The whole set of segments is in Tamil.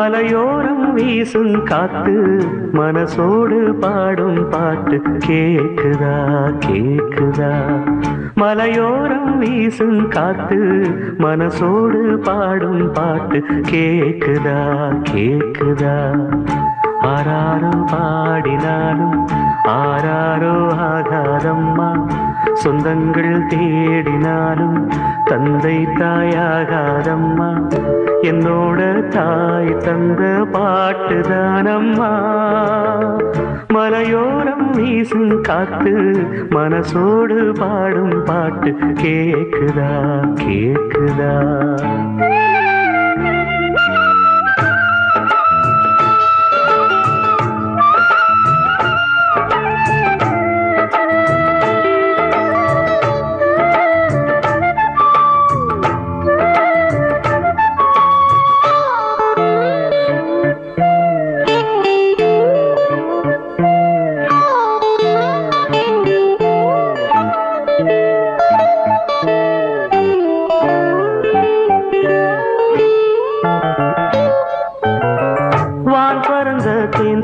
மலையோரம் வீசும் காத்து மனசோடு பாடும் பாட்டு கேக்குதா கேக்குதா. மலையோரம் வீசும் காத்து மனசோடு பாடும் பாட்டு கேக்குதா கேக்குதா. ஆராரோ பாடினாலும் ஆராரோ ஆகாதம்மா. சொந்தங்கள் தேடினாலும் தந்தை தாயாகாதம்மா. என்னோட தாய் தந்த பாட்டுதானம்மா. மலையோரம் வீசும் காத்து மனசோடு பாடும் பாட்டு கேக்குதா கேக்குதா.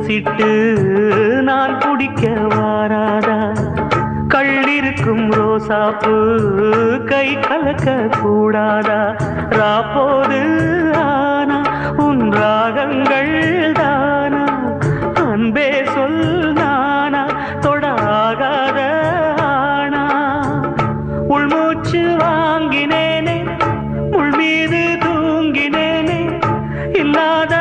சிட்டு நான் குடிக்க வாராதா. கள்ளிருக்கும் ரோசாப்பு கை கலக்க கூடாதா. ராப்போது ஆனா உன் ராகங்கள் தானா. அன்பே சொல் நானா தொடாகாத ஆனா. உள்மூச்சு வாங்கினேனே உள் மீது தூங்கினேனே. இல்லாத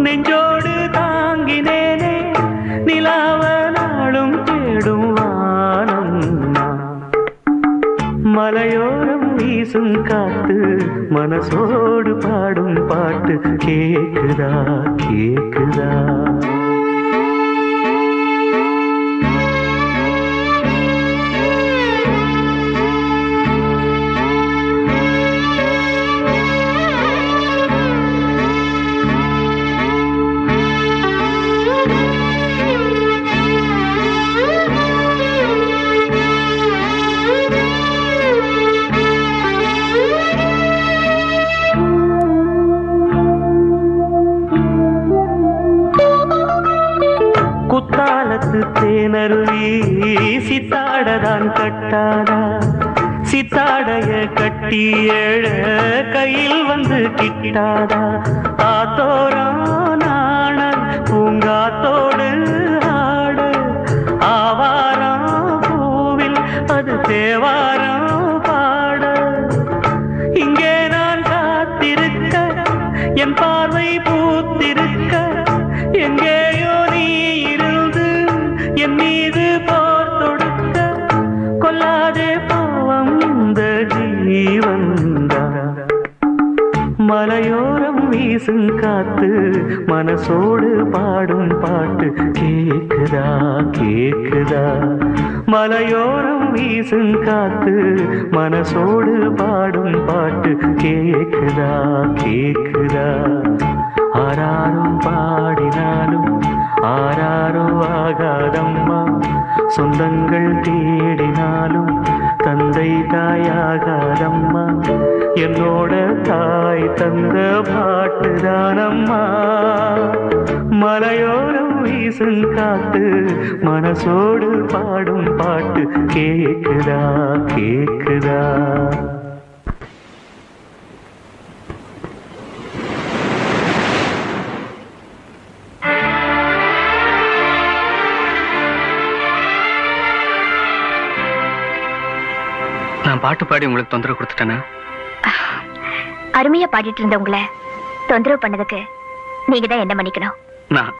நெஞ்சோடு தாங்கினேனே நிலாவ நாளும் தேடும் வானம். மலையோரம் வீசும் காத்து மனசோடு பாடும் பாட்டு கேக்குதா கேக்குதா. குத்தாலத்து தேனருவி சித்தாடதான் கட்டாதா. சித்தாடைய கட்டி ஏழ கையில் வந்து கிட்டாதா. ஆத்தோரம் நாண பூங்காத்தோடு ஆட. ஆவாரம் பூவில் அது தேவாரம் பாட. இங்கே நான் காத்திருக்க என் பார்வை பூத்திருக்க. எங்கேயோ நீ இருந்து என் மீது போர் தொடுக்க. கொல்லாதே பாவம் இந்த ஜீவன்தான். மலையோரம் வீசும் காத்து மனசோடு பாடும் பாட்டு கேக்குதா கேக்குதா. மலையோரம் வீசும் காத்து மனசோடு பாடும் பாட்டு கேக்குதா கேக்குதா. ஆராரும் பாடினாலும் ஆராரோ ஆகாதம்மா. சொந்தங்கள் தேடினாலும் தந்தை தாயாகாதம்மா. என்னோட தாய் தந்த பாட்டுதானம்மா. மலையோரம் வீசும் காத்து மனசோடு பாடும் பாட்டு கேக்குதா கேக்குதா. நான் பாட்டு பாடி உங்களுக்கு தொந்தரவு கொடுத்துட்டேனா? அருமையா பாடிட்டு இருந்தவங்கள தொந்தரவு பண்ணதுக்கு நீங்க தான் என்ன மன்னிக்கணும். நான்